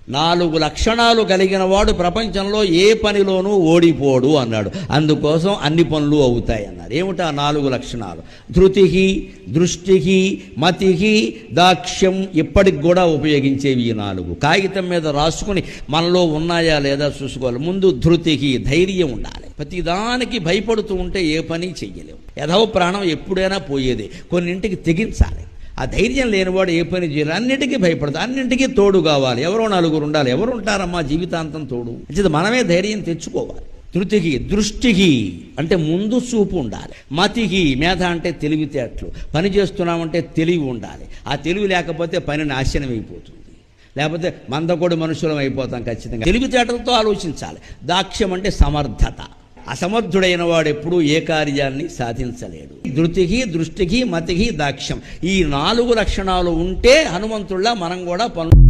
4 లక్షణాలు కలిగిన వాడు ప్రపంచంలో ఏ పనిలోనూ ఓడిపోడు అన్నాడు. అందుకోసం అన్ని పనులు అవుతాయి అన్నారు. ఏమిటా 4 లక్షణాలు? ధృతికి, దృష్టికి, మతికి, దాక్ష్యం. ఇప్పటికి కూడా ఉపయోగించేవి ఈ 4. కాగితం మీద రాసుకుని మనలో ఉన్నాయా లేదా చూసుకోవాలి. ముందు ధృతికి, ధైర్యం ఉండాలి. ప్రతిదానికి భయపడుతూ ఉంటే ఏ పని చెయ్యలేవు. యథవ ప్రాణం ఎప్పుడైనా పోయేది. కొన్నింటికి తెగించాలి. ఆ ధైర్యం లేనివాడు ఏ పని చేయాలి. అన్నింటికీ భయపడతాడు. అన్నింటికీ తోడు కావాలి. ఎవరో 4 ఉండాలి. ఎవరు ఉంటారమ్మా జీవితాంతం తోడు? అంటే మనమే ధైర్యం తెచ్చుకోవాలి. ధృతికి, దృష్టికి అంటే ముందు చూపు ఉండాలి. మతికి, మేధ అంటే తెలివితేటలు. పని చేస్తున్నామంటే తెలివి ఉండాలి. ఆ తెలివి లేకపోతే పని నాశనం అయిపోతుంది. లేకపోతే మందకొడి మనుషులం అయిపోతాం ఖచ్చితంగా. తెలివితేటలతో ఆలోచించాలి. దాక్ష్యం అంటే సమర్థత. అసమర్థుడైన వాడు ఎప్పుడూ ఏ కార్యాన్ని సాధించలేడు. ధృతికి, దృష్టికి, మతికి, దాక్ష్యం ఈ 4 లక్షణాలు ఉంటే హనుమంతుల్లా మనం కూడా పనులు